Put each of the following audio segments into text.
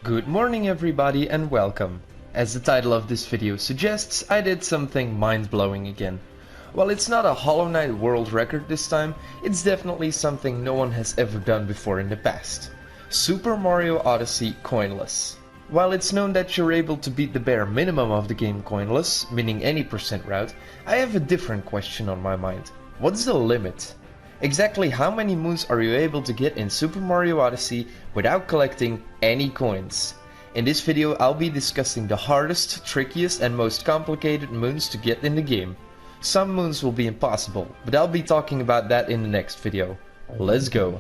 Good morning everybody and welcome. As the title of this video suggests, I did something mind-blowing again. While it's not a Hollow Knight world record this time, it's definitely something no one has ever done before in the past. Super Mario Odyssey Coinless. While it's known that you're able to beat the bare minimum of the game coinless, meaning any percent route, I have a different question on my mind. What's the limit? Exactly how many moons are you able to get in Super Mario Odyssey without collecting any coins? In this video I'll be discussing the hardest, trickiest and most complicated moons to get in the game. Some moons will be impossible, but I'll be talking about that in the next video. Let's go!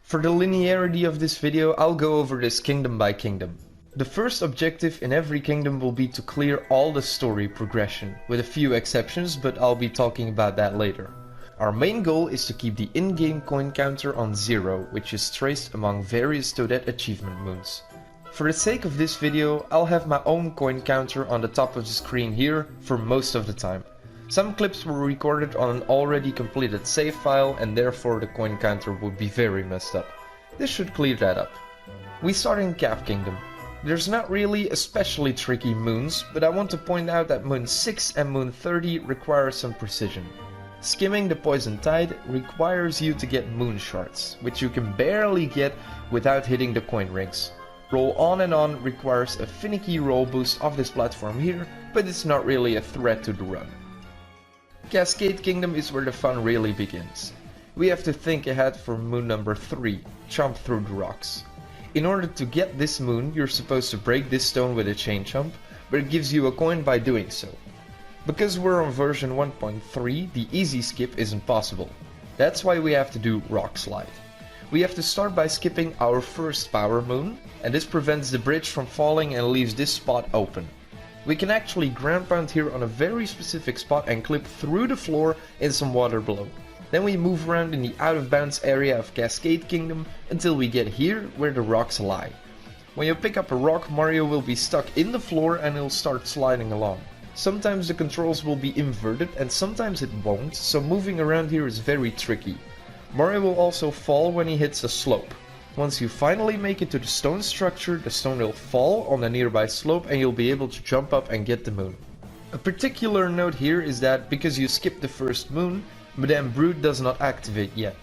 For the linearity of this video, I'll go over this kingdom by kingdom. The first objective in every kingdom will be to clear all the story progression, with a few exceptions, but I'll be talking about that later. Our main goal is to keep the in-game coin counter on 0, which is traced among various Toadette achievement moons. For the sake of this video, I'll have my own coin counter on the top of the screen here for most of the time. Some clips were recorded on an already completed save file and therefore the coin counter would be very messed up. This should clear that up. We start in Cascade Kingdom. There's not really especially tricky moons, but I want to point out that Moon 6 and Moon 30 require some precision. Skimming the Poison Tide requires you to get moon shards, which you can barely get without hitting the coin rings. Roll On and On requires a finicky roll boost off this platform here, but it's not really a threat to the run. Cascade Kingdom is where the fun really begins. We have to think ahead for moon number 3, Chomp Through the Rocks. In order to get this moon, you're supposed to break this stone with a chain chomp, but it gives you a coin by doing so. Because we're on version 1.3, the easy skip isn't possible. That's why we have to do Rock Slide. We have to start by skipping our first power moon, and this prevents the bridge from falling and leaves this spot open. We can actually ground pound here on a very specific spot and clip through the floor in some water below. Then we move around in the out of bounds area of Cascade Kingdom until we get here where the rocks lie. When you pick up a rock, Mario will be stuck in the floor and he'll start sliding along. Sometimes the controls will be inverted and sometimes it won't, so moving around here is very tricky. Mario will also fall when he hits a slope. Once you finally make it to the stone structure, the stone will fall on a nearby slope and you'll be able to jump up and get the moon. A particular note here is that because you skipped the first moon, Madame Brute does not activate yet.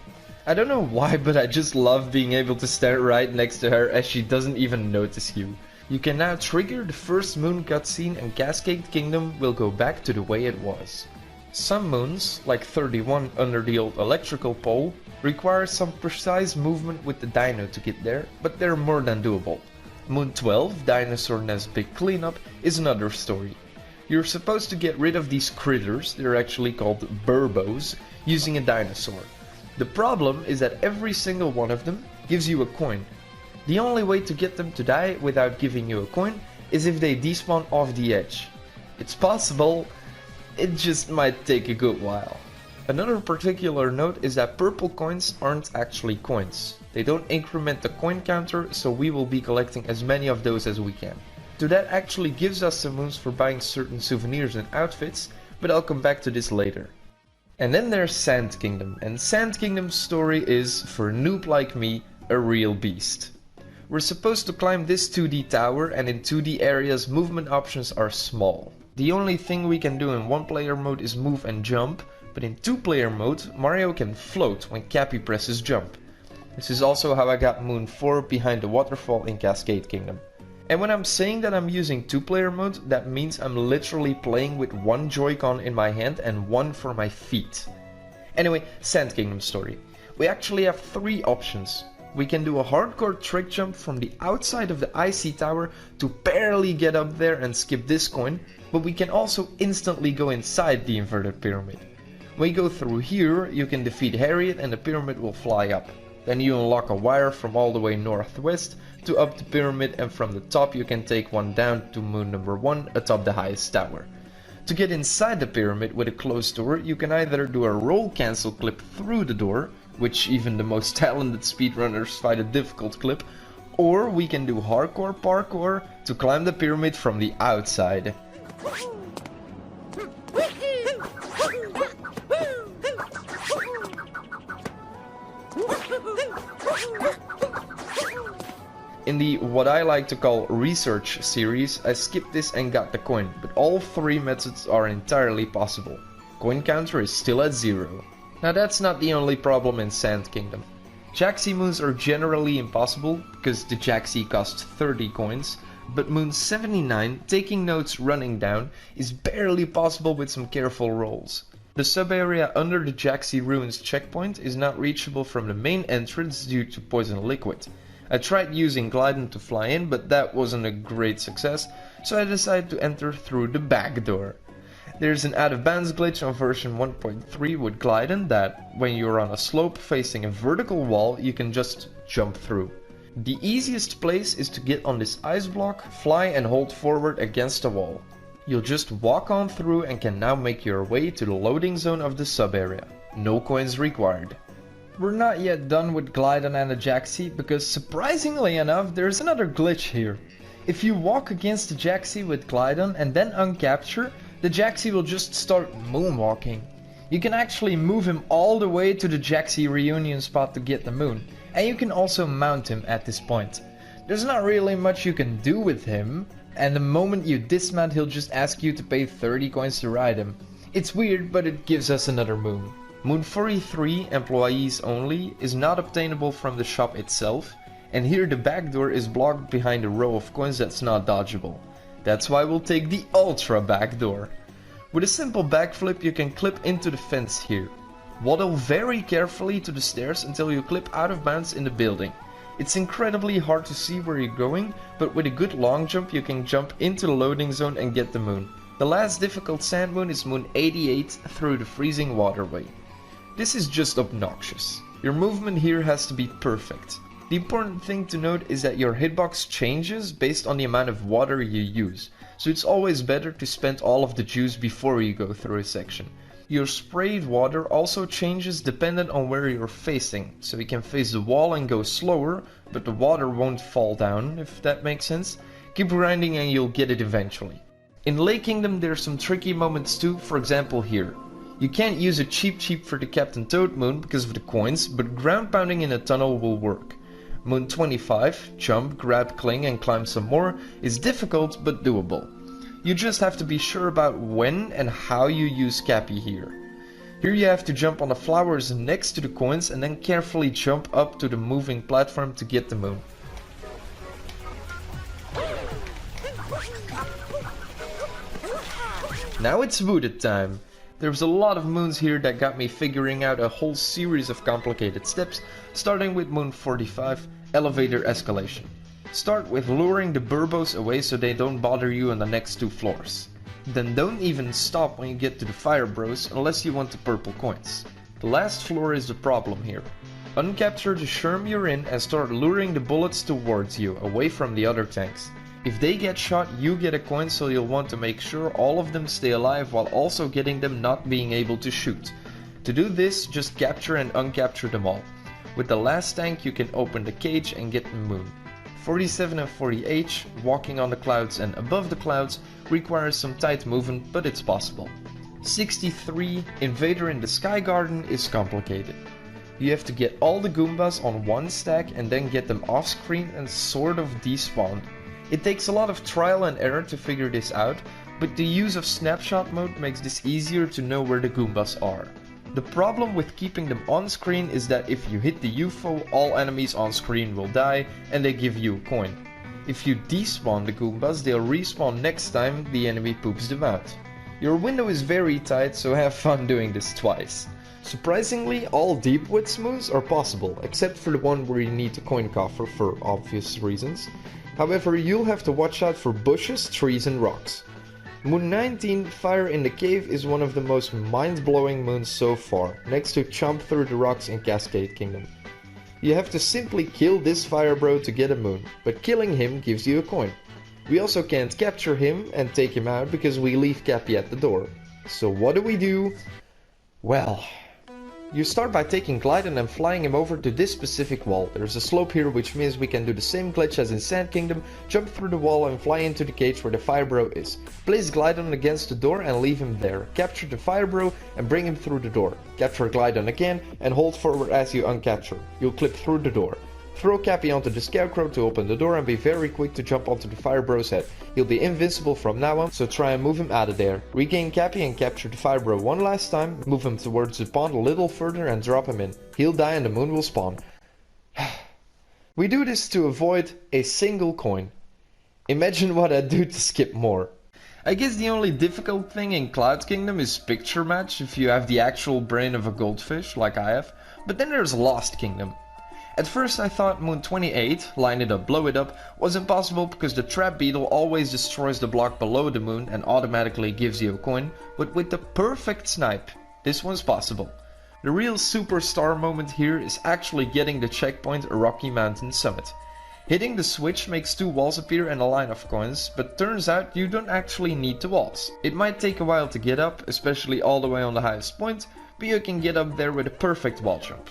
I don't know why, but I just love being able to stand right next to her as she doesn't even notice you. You can now trigger the first moon cutscene and Cascade Kingdom will go back to the way it was. Some moons, like 31 under the old electrical pole, require some precise movement with the dino to get there, but they're more than doable. Moon 12, Dinosaur Nest Big Cleanup, is another story. You're supposed to get rid of these critters, they're actually called burbos, using a dinosaur. The problem is that every single one of them gives you a coin. The only way to get them to die without giving you a coin is if they despawn off the edge. It's possible, it just might take a good while. Another particular note is that purple coins aren't actually coins. They don't increment the coin counter, so we will be collecting as many of those as we can. Toadette actually gives us some moons for buying certain souvenirs and outfits, but I'll come back to this later. And then there's Sand Kingdom, and Sand Kingdom's story is, for a noob like me, a real beast. We're supposed to climb this 2D tower, and in 2D areas movement options are small. The only thing we can do in 1-player mode is move and jump, but in 2-player mode, Mario can float when Cappy presses jump. This is also how I got Moon 4 behind the waterfall in Cascade Kingdom. And when I'm saying that I'm using 2-player mode, that means I'm literally playing with one Joy-Con in my hand and one for my feet. Anyway, Sand Kingdom story. We actually have 3 options. We can do a hardcore trick jump from the outside of the icy tower to barely get up there and skip this coin, but we can also instantly go inside the inverted pyramid. When you go through here, you can defeat Harriet and the pyramid will fly up. Then you unlock a wire from all the way northwest to up the pyramid, and from the top you can take one down to moon number 1 atop the highest tower. To get inside the pyramid with a closed door, you can either do a roll cancel clip through the door, which even the most talented speedrunners find a difficult clip, or we can do hardcore parkour to climb the pyramid from the outside. In the what I like to call research series, I skipped this and got the coin, but all three methods are entirely possible. Coin counter is still at 0. Now that's not the only problem in Sand Kingdom. Jaxi moons are generally impossible because the Jaxi cost 30 coins, but moon 79, taking notes running down, is barely possible with some careful rolls. The sub-area under the Jaxi ruins checkpoint is not reachable from the main entrance due to poison liquid. I tried using Gliden to fly in, but that wasn't a great success, so I decided to enter through the back door. There's an out of bounds glitch on version 1.3 with Gliden that, when you're on a slope facing a vertical wall, you can just jump through. The easiest place is to get on this ice block, fly and hold forward against a wall. You'll just walk on through and can now make your way to the loading zone of the sub-area. No coins required. We're not yet done with Gliden and the Jaxi because surprisingly enough there's another glitch here. If you walk against the Jaxi with Gliden and then uncapture, the Jaxi will just start moonwalking. You can actually move him all the way to the Jaxi reunion spot to get the moon, and you can also mount him at this point. There's not really much you can do with him, and the moment you dismount he'll just ask you to pay 30 coins to ride him. It's weird, but it gives us another moon. Moon 43, employees only, is not obtainable from the shop itself, and here the back door is blocked behind a row of coins that's not dodgeable. That's why we'll take the ultra back door. With a simple backflip you can clip into the fence here. Waddle very carefully to the stairs until you clip out of bounds in the building. It's incredibly hard to see where you're going, but with a good long jump you can jump into the loading zone and get the moon. The last difficult sand moon is moon 88 through the freezing waterway. This is just obnoxious. Your movement here has to be perfect. The important thing to note is that your hitbox changes based on the amount of water you use, so it's always better to spend all of the juice before you go through a section. Your sprayed water also changes dependent on where you're facing, so you can face the wall and go slower, but the water won't fall down, if that makes sense. Keep grinding and you'll get it eventually. In Lake Kingdom there's some tricky moments too, for example here. You can't use a cheap for the Captain Toad moon because of the coins, but ground pounding in a tunnel will work. Moon 25, jump, grab, cling and climb some more, is difficult but doable. You just have to be sure about when and how you use Cappy here. Here you have to jump on the flowers next to the coins and then carefully jump up to the moving platform to get the moon. Now it's wooded time. There's a lot of moons here that got me figuring out a whole series of complicated steps, starting with moon 45, elevator escalation. Start with luring the burbos away so they don't bother you on the next 2 floors. Then don't even stop when you get to the fire bros unless you want the purple coins. The last floor is the problem here. Uncapture the sherm you're in and start luring the bullets towards you, away from the other tanks. If they get shot, you get a coin, so you'll want to make sure all of them stay alive while also getting them not being able to shoot. To do this, just capture and uncapture them all. With the last tank you can open the cage and get the moon. 47 and 40H, walking on the clouds and above the clouds, requires some tight movement, but it's possible. 63, Invader in the Sky Garden, is complicated. You have to get all the Goombas on one stack and then get them off screen and sort of despawn. It takes a lot of trial and error to figure this out, but the use of snapshot mode makes this easier to know where the Goombas are. The problem with keeping them on screen is that if you hit the UFO, all enemies on screen will die and they give you a coin. If you despawn the Goombas, they'll respawn next time the enemy poops them out. Your window is very tight, so have fun doing this twice. Surprisingly, all deep width moves are possible, except for the one where you need to coin coffer for obvious reasons. However, you'll have to watch out for bushes, trees and rocks. Moon 19, Fire in the Cave, is one of the most mind-blowing moons so far, next to Chomp Through the Rocks in Cascade Kingdom. You have to simply kill this fire bro to get a moon, but killing him gives you a coin. We also can't capture him and take him out because we leave Cappy at the door. So what do? Well, you start by taking Glidon and flying him over to this specific wall. There's a slope here, which means we can do the same glitch as in Sand Kingdom, jump through the wall and fly into the cage where the Firebro is. Place Glidon against the door and leave him there. Capture the Firebro and bring him through the door. Capture Glidon again and hold forward as you uncapture. You'll clip through the door. Throw Cappy onto the Scarecrow to open the door and be very quick to jump onto the Firebro's head. He'll be invincible from now on, so try and move him out of there. Regain Cappy and capture the Firebro one last time, move him towards the pond a little further and drop him in. He'll die and the moon will spawn. We do this to avoid a single coin. Imagine what I'd do to skip more. I guess the only difficult thing in Cloud Kingdom is picture match if you have the actual brain of a goldfish, like I have, but then there's Lost Kingdom. At first I thought Moon 28, line it up, blow it up, was impossible because the trap beetle always destroys the block below the moon and automatically gives you a coin, but with the perfect snipe, this one's possible. The real superstar moment here is actually getting the checkpoint a Rocky Mountain summit. Hitting the switch makes two walls appear and a line of coins, but turns out you don't actually need the walls. It might take a while to get up, especially all the way on the highest point, but you can get up there with a perfect wall jump.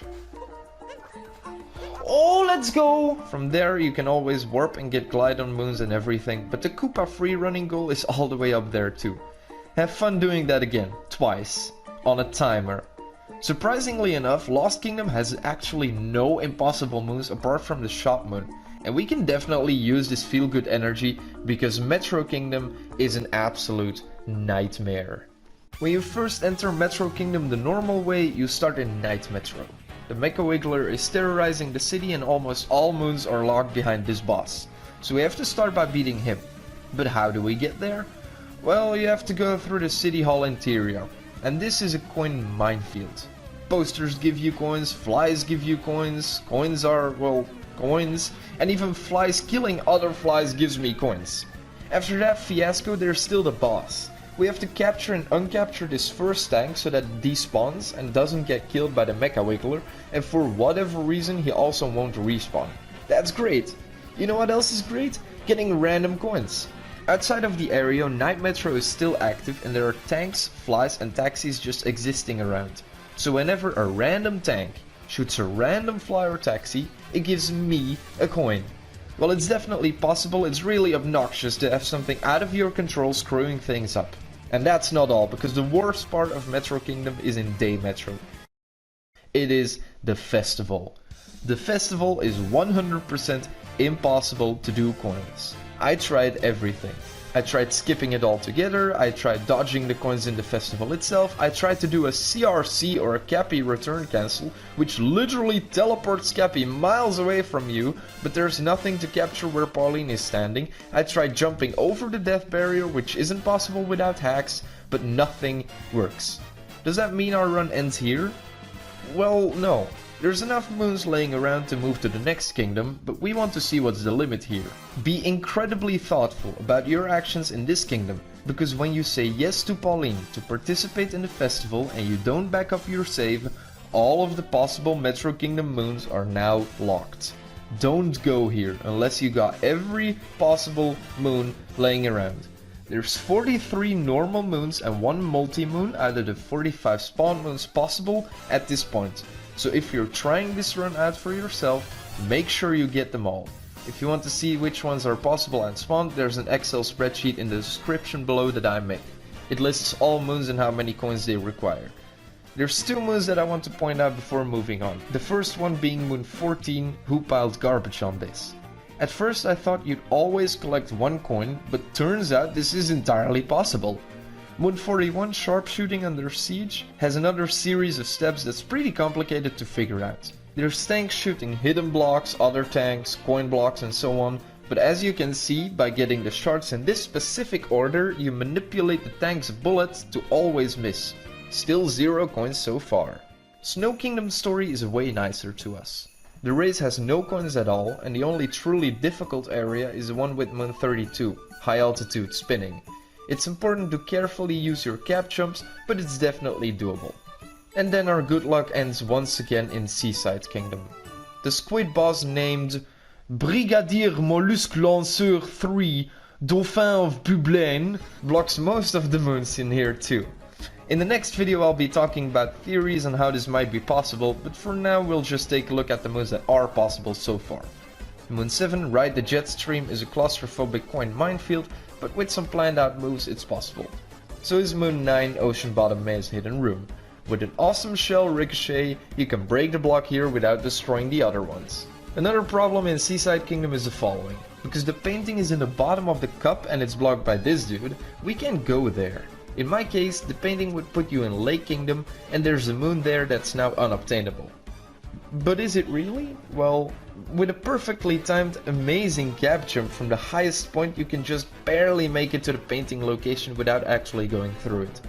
Oh, let's go! From there you can always warp and get Glidon moons and everything, but the Koopa free running goal is all the way up there too. Have fun doing that again, twice, on a timer. Surprisingly enough, Lost Kingdom has actually no impossible moons apart from the shop moon, and we can definitely use this feel good energy because Metro Kingdom is an absolute nightmare. When you first enter Metro Kingdom the normal way, you start in Night Metro. The Mecha Wiggler is terrorizing the city and almost all moons are locked behind this boss, so we have to start by beating him. But how do we get there? Well, you have to go through the city hall interior, and this is a coin minefield. Posters give you coins, flies give you coins, coins are, well, coins, and even flies killing other flies gives me coins. After that fiasco, there's still the boss. We have to capture and uncapture this first tank so that it despawns and doesn't get killed by the Mecha Wiggler, and for whatever reason he also won't respawn. That's great! You know what else is great? Getting random coins. Outside of the area, Night Metro is still active and there are tanks, flies and taxis just existing around. So whenever a random tank shoots a random fly or taxi, it gives me a coin. Well, it's definitely possible, it's really obnoxious to have something out of your control screwing things up. And that's not all, because the worst part of Metro Kingdom is in Day Metro. It is the festival. The festival is 100% impossible to do coins. I tried everything. I tried skipping it altogether, I tried dodging the coins in the festival itself, I tried to do a CRC or a Cappy return cancel, which literally teleports Cappy miles away from you, but there's nothing to capture where Pauline is standing. I tried jumping over the death barrier, which isn't possible without hacks, but nothing works. Does that mean our run ends here? Well, no. There's enough moons laying around to move to the next kingdom, but we want to see what's the limit here. Be incredibly thoughtful about your actions in this kingdom, because when you say yes to Pauline to participate in the festival and you don't back up your save, all of the possible Metro Kingdom moons are now locked. Don't go here unless you got every possible moon laying around. There's 43 normal moons and 1 multi-moon out of the 45 spawn moons possible at this point. So if you're trying this run out for yourself, make sure you get them all. If you want to see which ones are possible and spawned, there's an Excel spreadsheet in the description below that I made. It lists all moons and how many coins they require. There's 2 moons that I want to point out before moving on. The first one being Moon 14, who piled garbage on this. At first I thought you'd always collect 1 coin, but turns out this is entirely possible. Moon 41, Sharpshooting Under Siege, has another series of steps that's pretty complicated to figure out. There's tanks shooting hidden blocks, other tanks, coin blocks and so on, but as you can see, by getting the shards in this specific order, you manipulate the tank's bullets to always miss. Still 0 coins so far. Snow Kingdom's story is way nicer to us. The race has no coins at all, and the only truly difficult area is the one with Moon 32, high altitude spinning. It's important to carefully use your cap jumps, but it's definitely doable. And then our good luck ends once again in Seaside Kingdom. The squid boss named Brigadier Mollusque Lanceur 3 Dauphin of Publane, blocks most of the moons in here too. In the next video I'll be talking about theories on how this might be possible, but for now we'll just take a look at the moons that are possible so far. Moon 7, Ride the Jet Stream, is a claustrophobic coin minefield, but with some planned out moves it's possible. So is Moon 9, Ocean Bottom Maze Hidden Room. With an awesome shell ricochet, you can break the block here without destroying the other ones. Another problem in Seaside Kingdom is the following. Because the painting is in the bottom of the cup and it's blocked by this dude, we can't go there. In my case, the painting would put you in Lake Kingdom and there's a moon there that's now unobtainable. But is it really? Well, with a perfectly timed, amazing gap jump from the highest point, you can just barely make it to the painting location without actually going through it.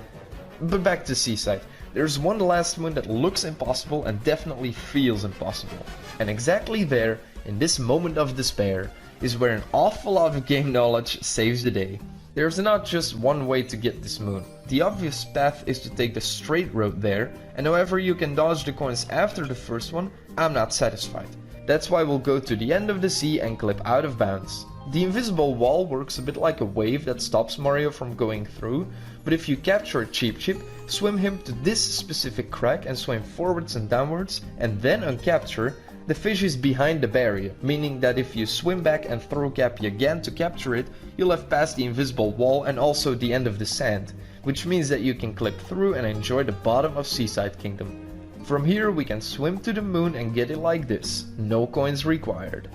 But back to Seaside. There's one last moon that looks impossible and definitely feels impossible. And exactly there, in this moment of despair, is where an awful lot of game knowledge saves the day. There's not just one way to get this moon. The obvious path is to take the straight road there, and however you can dodge the coins after the first one, I'm not satisfied. That's why we'll go to the end of the sea and clip out of bounds. The invisible wall works a bit like a wave that stops Mario from going through, but if you capture a Cheep Chip, swim him to this specific crack and swim forwards and downwards, and then uncapture, the fish is behind the barrier, meaning that if you swim back and throw Cappy again to capture it, you'll have passed the invisible wall and also the end of the sand, which means that you can clip through and enjoy the bottom of Seaside Kingdom. From here we can swim to the moon and get it like this, no coins required.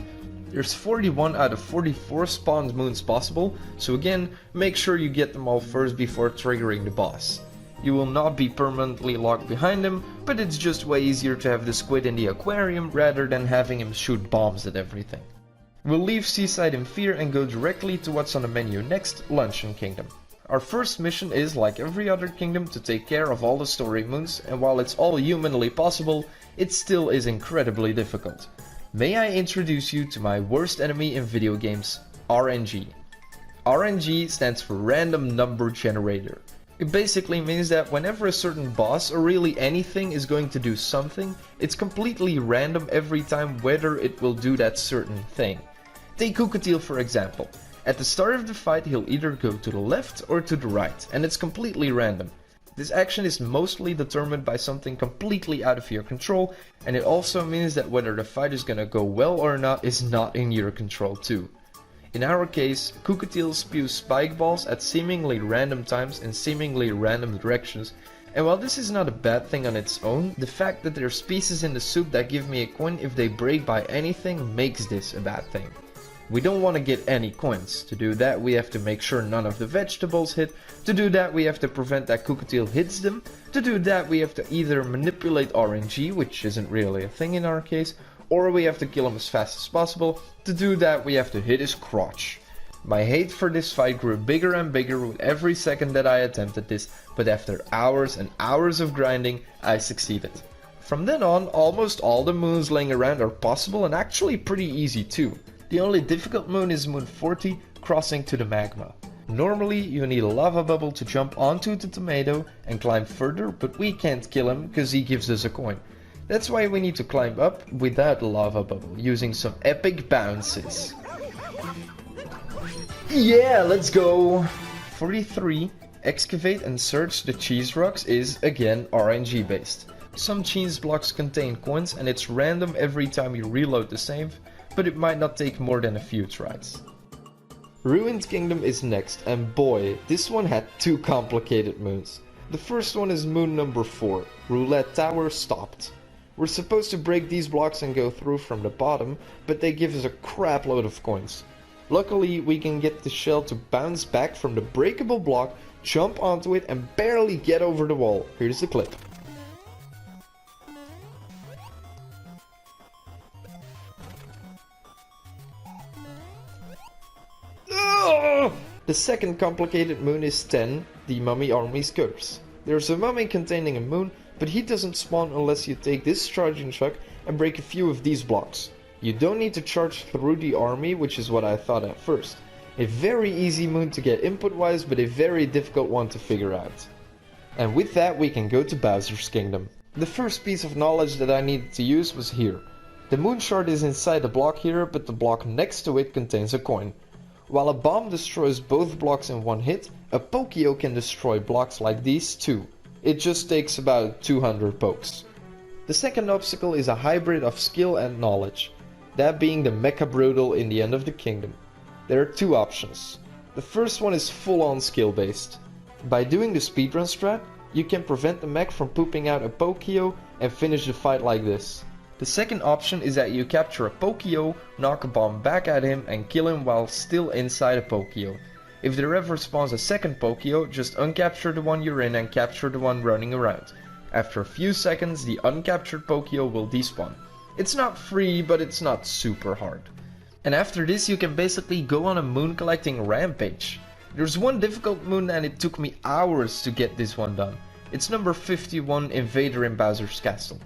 There's 41 out of 44 spawned moons possible, so again, make sure you get them all first before triggering the boss. You will not be permanently locked behind him, but it's just way easier to have the squid in the aquarium rather than having him shoot bombs at everything. We'll leave Seaside in fear and go directly to what's on the menu next, Luncheon Kingdom. Our first mission is, like every other kingdom, to take care of all the story moons, and while it's all humanly possible, it still is incredibly difficult. May I introduce you to my worst enemy in video games, RNG. RNG stands for Random Number Generator. It basically means that whenever a certain boss or really anything is going to do something, it's completely random every time whether it will do that certain thing. Take Cockatiel for example. At the start of the fight he'll either go to the left or to the right, and it's completely random. This action is mostly determined by something completely out of your control, and it also means that whether the fight is gonna go well or not is not in your control too. In our case, Cockatiel spews spike balls at seemingly random times in seemingly random directions, and while this is not a bad thing on its own, the fact that there's pieces in the soup that give me a coin if they break by anything makes this a bad thing. We don't want to get any coins. To do that we have to make sure none of the vegetables hit. To do that we have to prevent that Cockatiel hits them. To do that we have to either manipulate RNG, which isn't really a thing in our case, or we have to kill him as fast as possible. To do that we have to hit his crotch. My hate for this fight grew bigger and bigger with every second that I attempted this, but after hours and hours of grinding I succeeded. From then on, almost all the moons laying around are possible and actually pretty easy too. The only difficult moon is Moon 40, crossing to the magma. Normally you need a lava bubble to jump onto the tomato and climb further, but we can't kill him because he gives us a coin. That's why we need to climb up without a lava bubble, using some epic bounces. Yeah, let's go! 43. Excavate and search the cheese rocks is, again, RNG based. Some cheese blocks contain coins and it's random every time you reload the save, but it might not take more than a few tries. Ruined Kingdom is next, and boy, this one had two complicated moons. The first one is moon number 4, Roulette Tower Stopped. We're supposed to break these blocks and go through from the bottom, but they give us a crap load of coins. Luckily, we can get the shell to bounce back from the breakable block, jump onto it and barely get over the wall. Here's the clip. The second complicated moon is 10, the Mummy Army's Curse. There's a mummy containing a moon, but he doesn't spawn unless you take this charging chuck and break a few of these blocks. You don't need to charge through the army, which is what I thought at first. A very easy moon to get input wise, but a very difficult one to figure out. And with that we can go to Bowser's Kingdom. The first piece of knowledge that I needed to use was here. The moon shard is inside the block here, but the block next to it contains a coin. While a bomb destroys both blocks in one hit, a Pokio can destroy blocks like these too. It just takes about 200 pokes. The second obstacle is a hybrid of skill and knowledge, that being the Mecha Brutal in the end of the kingdom. There are two options. The first one is full-on skill based. By doing the speedrun strat, you can prevent the mech from pooping out a Pokio and finish the fight like this. The second option is that you capture a Pokio, knock a bomb back at him and kill him while still inside a Pokio. If there ever spawns a second Pokio, just uncapture the one you're in and capture the one running around. After a few seconds, the uncaptured Pokio will despawn. It's not free, but it's not super hard. And after this you can basically go on a moon collecting rampage. There's one difficult moon and it took me hours to get this one done. It's number 51, Invader in Bowser's Castle.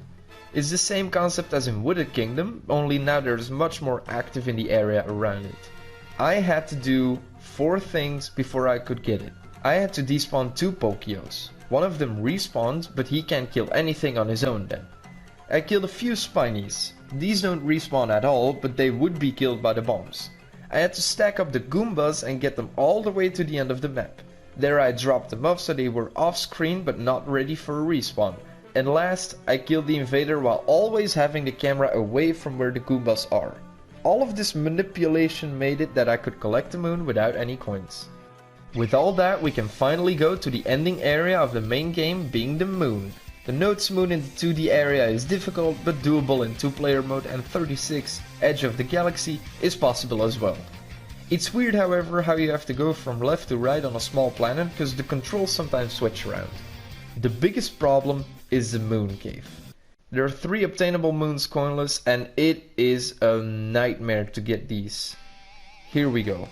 It's the same concept as in Wooded Kingdom, only now there's much more active in the area around it. I had to do 4 things before I could get it. I had to despawn 2 Pokios. One of them respawned, but he can't kill anything on his own then. I killed a few Spinies. These don't respawn at all, but they would be killed by the bombs. I had to stack up the Goombas and get them all the way to the end of the map. There I dropped them off so they were off screen but not ready for a respawn. And last, I killed the invader while always having the camera away from where the Goombas are. All of this manipulation made it that I could collect the moon without any coins. With all that, we can finally go to the ending area of the main game, being the moon. The Notes moon in the 2D area is difficult but doable in 2-player mode, and 36, Edge of the Galaxy, is possible as well. It's weird however how you have to go from left to right on a small planet because the controls sometimes switch around. The biggest problem is the moon cave. There are 3 obtainable moons coinless and it is a nightmare to get these. Here we go.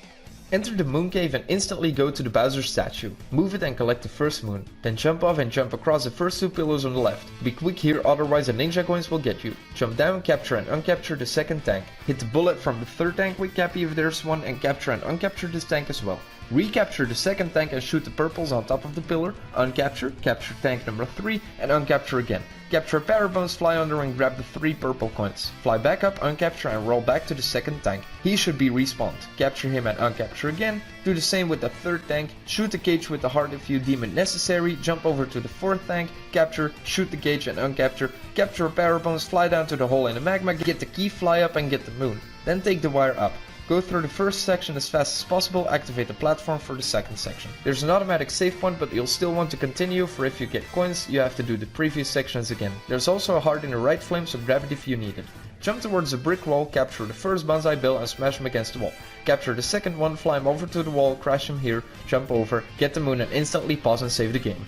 Enter the moon cave and instantly go to the Bowser statue. Move it and collect the first moon. Then jump off and jump across the first 2 pillars on the left. Be quick here, otherwise the ninja coins will get you. Jump down, capture and uncapture the second tank. Hit the bullet from the third tank with Cappy if there's one and capture and uncapture this tank as well. Recapture the second tank and shoot the purples on top of the pillar. Uncapture, capture tank number 3 and uncapture again. Capture a pair of bones, fly under and grab the 3 purple coins. Fly back up, uncapture and roll back to the second tank. He should be respawned. Capture him and uncapture again. Do the same with the third tank. Shoot the cage with the heart if you deem it necessary. Jump over to the fourth tank. Capture, shoot the cage and uncapture. Capture a pair of bones, fly down to the hole in the magma. Get the key, fly up and get the moon. Then take the wire up. Go through the first section as fast as possible, activate the platform for the second section. There's an automatic save point, but you'll still want to continue, for if you get coins, you have to do the previous sections again. There's also a heart in the right flame, so grab it if you need it. Jump towards the brick wall, capture the first bonsai bill and smash him against the wall. Capture the second one, fly him over to the wall, crash him here, jump over, get the moon and instantly pause and save the game.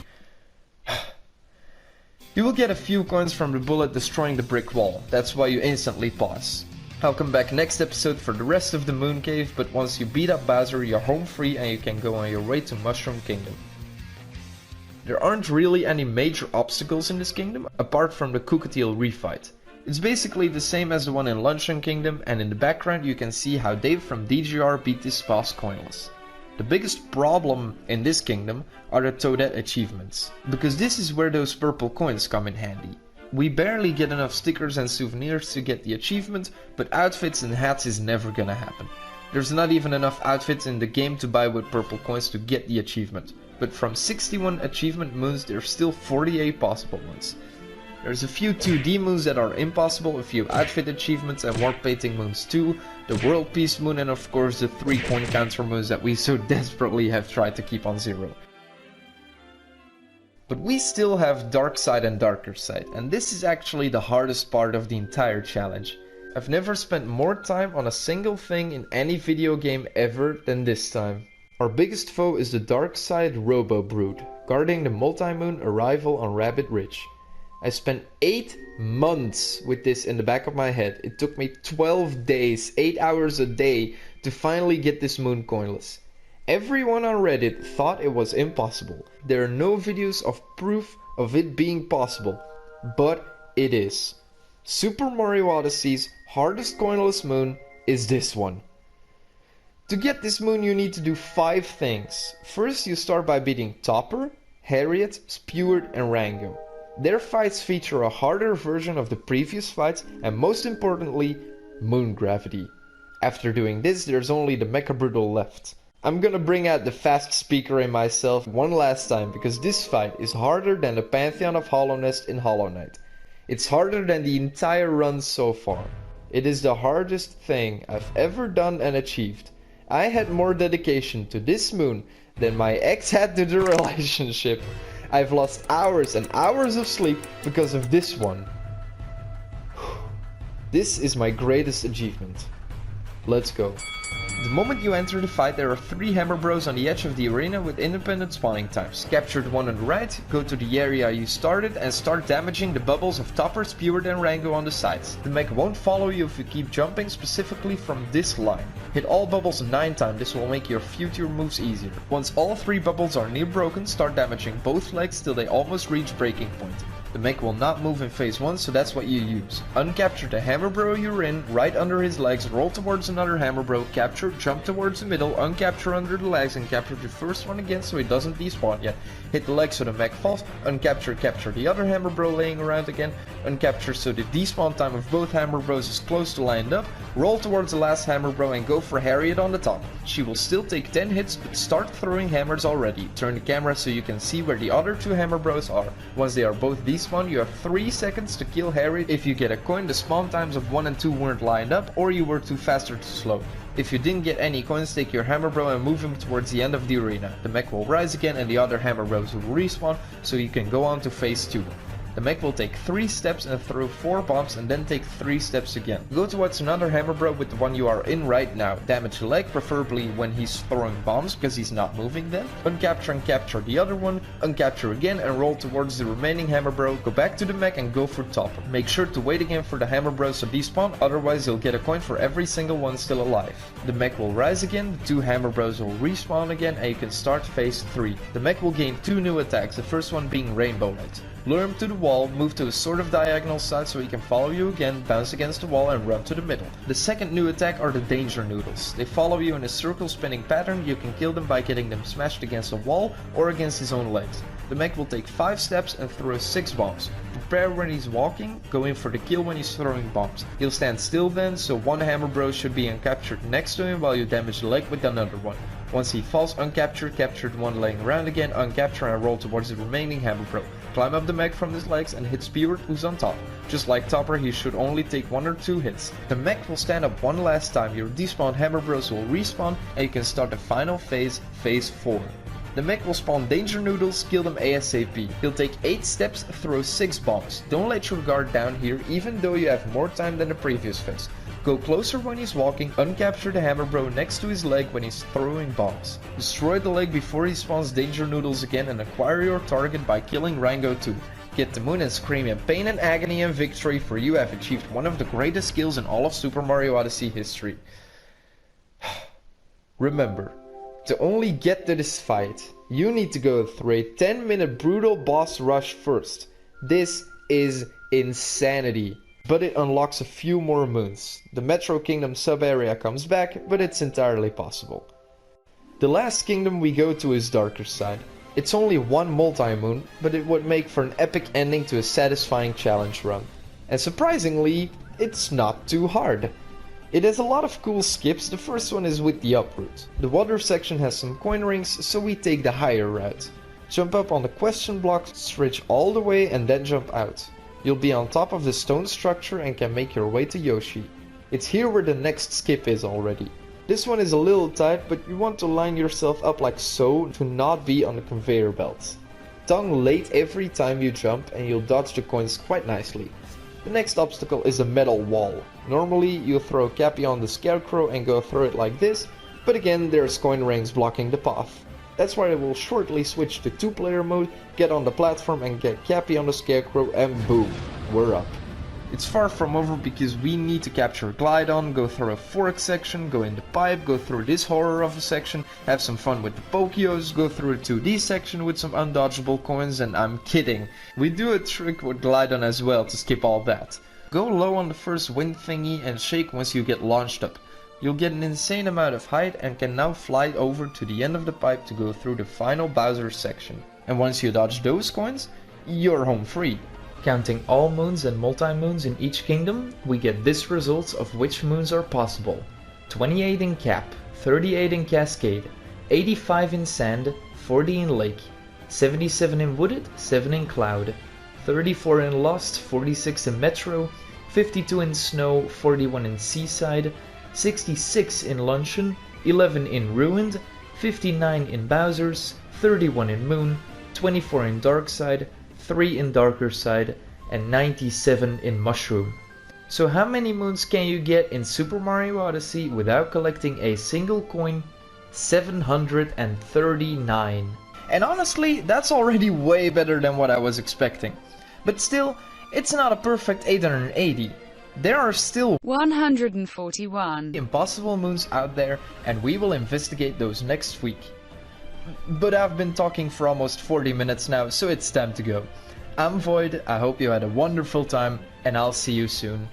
You will get a few coins from the bullet destroying the brick wall, that's why you instantly pause. I'll come back next episode for the rest of the moon cave, but once you beat up Bowser you're home free and you can go on your way to Mushroom Kingdom. There aren't really any major obstacles in this kingdom, apart from the Cookatiel refight. It's basically the same as the one in Luncheon Kingdom, and in the background you can see how Dave from DGR beat this boss coinless. The biggest problem in this kingdom are the Toadette achievements, because this is where those purple coins come in handy. We barely get enough stickers and souvenirs to get the achievement, but outfits and hats is never gonna happen. There's not even enough outfits in the game to buy with purple coins to get the achievement, but from 61 achievement moons there's still 48 possible ones. There's a few 2D moons that are impossible, a few outfit achievements and warp painting moons too, the world peace moon and of course the 3 coin counter moons that we so desperately have tried to keep on 0. But we still have Dark Side and Darker Side, and this is actually the hardest part of the entire challenge. I've never spent more time on a single thing in any video game ever than this time. Our biggest foe is the Dark Side Robo Brood, guarding the multi-moon arrival on Rabbit Ridge. I spent 8 months with this in the back of my head. It took me 12 days, 8 hours a day to finally get this moon coinless. Everyone on Reddit thought it was impossible. There are no videos of proof of it being possible, but it is. Super Mario Odyssey's hardest coinless moon is this one. To get this moon you need to do 5 things. First you start by beating Topper, Harriet, Speward and Rango. Their fights feature a harder version of the previous fights and most importantly, moon gravity. After doing this, there's only the Mecha Brutal left. I'm gonna bring out the fast speaker in myself one last time, because this fight is harder than the Pantheon of Hollowness in Hollow Knight. It's harder than the entire run so far. It is the hardest thing I've ever done and achieved. I had more dedication to this moon than my ex had to the relationship. I've lost hours and hours of sleep because of this one. This is my greatest achievement. Let's go. The moment you enter the fight, there are 3 Hammer Bros on the edge of the arena with independent spawning times. Capture the one on the right, go to the area you started and start damaging the bubbles of Topper, Speward and Rango on the sides. The mech won't follow you if you keep jumping specifically from this line. Hit all bubbles 9 times, this will make your future moves easier. Once all 3 bubbles are near broken, start damaging both legs till they almost reach breaking point. The mech will not move in phase 1, so that's what you use. Uncapture the Hammer Bro you're in, right under his legs, roll towards another Hammer Bro, capture, jump towards the middle, uncapture under the legs and capture the first one again so he doesn't despawn yet. Hit the leg so the mech falls, uncapture, capture the other Hammer Bro laying around again, uncapture so the despawn time of both Hammer Bros is close to lined up, roll towards the last Hammer Bro and go for Harriet on the top. She will still take 10 hits but start throwing hammers already. Turn the camera so you can see where the other 2 Hammer Bros are. Once they are both despawned, you have 3 seconds to kill Harriet. If you get a coin, the spawn times of 1 and 2 weren't lined up or you were too fast or too slow. If you didn't get any coins, take your Hammer Bro and move him towards the end of the arena. The mech will rise again and the other Hammer Bros will respawn so you can go on to phase 2. The mech will take 3 steps and throw 4 bombs and then take 3 steps again. Go towards another Hammer Bro with the one you are in right now. Damage the leg, preferably when he's throwing bombs because he's not moving then. Uncapture and capture the other one, uncapture again and roll towards the remaining Hammer Bro. Go back to the mech and go for Topper. Make sure to wait again for the Hammer Bros to despawn, otherwise you'll get a coin for every single one still alive. The mech will rise again, the 2 Hammer Bros will respawn again and you can start phase 3. The mech will gain 2 new attacks, the first one being Rainbow Light. Lure him to the wall, move to a sort of diagonal side so he can follow you again, bounce against the wall and run to the middle. The second new attack are the Danger Noodles. They follow you in a circle spinning pattern. You can kill them by getting them smashed against a wall or against his own legs. The mech will take 5 steps and throw 6 bombs. Prepare when he's walking, go in for the kill when he's throwing bombs. He'll stand still then, so one Hammer Bro should be uncaptured next to him while you damage the leg with another one. Once he falls, uncapture, capture the one laying around again, uncapture and roll towards the remaining Hammer Bro. Climb up the mech from his legs and hit Speward who's on top. Just like Topper, he should only take 1 or 2 hits. The mech will stand up one last time, your despawned Hammer Bros will respawn and you can start the final phase, phase 4. The mech will spawn Danger Noodles, kill them ASAP. He'll take 8 steps, throw 6 bombs. Don't let your guard down here even though you have more time than the previous phase. Go closer when he's walking, uncapture the Hammer Bro next to his leg when he's throwing bombs. Destroy the leg before he spawns Danger Noodles again and acquire your target by killing Rango too. Get the moon and scream in pain and agony and victory, for you have achieved one of the greatest skills in all of Super Mario Odyssey history. Remember, to only get to this fight, you need to go through a 10-minute brutal boss rush first. This is insanity. But it unlocks a few more moons. The Metro Kingdom sub-area comes back, but it's entirely possible. The last kingdom we go to is Darker Side. It's only one multi-moon, but it would make for an epic ending to a satisfying challenge run. And surprisingly, it's not too hard. It has a lot of cool skips. The first one is with the up route. The water section has some coin rings, so we take the higher route. Jump up on the question block, switch all the way and then jump out. You'll be on top of the stone structure and can make your way to Yoshi. It's here where the next skip is already. This one is a little tight, but you want to line yourself up like so to not be on the conveyor belts. Tongue late every time you jump and you'll dodge the coins quite nicely. The next obstacle is a metal wall. Normally you throw Cappy on the scarecrow and go through it like this, but again there's coin rings blocking the path. That's why I will shortly switch to 2-player mode, get on the platform and get Cappy on the scarecrow and boom, we're up. It's far from over because we need to capture Glidon, go through a fork section, go in the pipe, go through this horror of a section, have some fun with the Pokios, go through a 2D section with some undodgeable coins, and I'm kidding. We do a trick with Glidon as well to skip all that. Go low on the first wind thingy and shake once you get launched up. You'll get an insane amount of height and can now fly over to the end of the pipe to go through the final Bowser section. And once you dodge those coins, you're home free. Counting all moons and multi-moons in each kingdom, we get this result of which moons are possible. 28 in Cap, 38 in Cascade, 85 in Sand, 40 in Lake, 77 in Wooded, 7 in Cloud, 34 in Lost, 46 in Metro, 52 in Snow, 41 in Seaside, 66 in Luncheon, 11 in Ruined, 59 in Bowser's, 31 in Moon, 24 in Dark Side, 3 in Darker Side, and 97 in Mushroom. So how many moons can you get in Super Mario Odyssey without collecting a single coin? 739. And honestly, that's already way better than what I was expecting. But still, it's not a perfect 880. There are still 141 impossible moons out there, and we will investigate those next week. But I've been talking for almost 40 minutes now, so it's time to go. I'm Void, I hope you had a wonderful time, and I'll see you soon.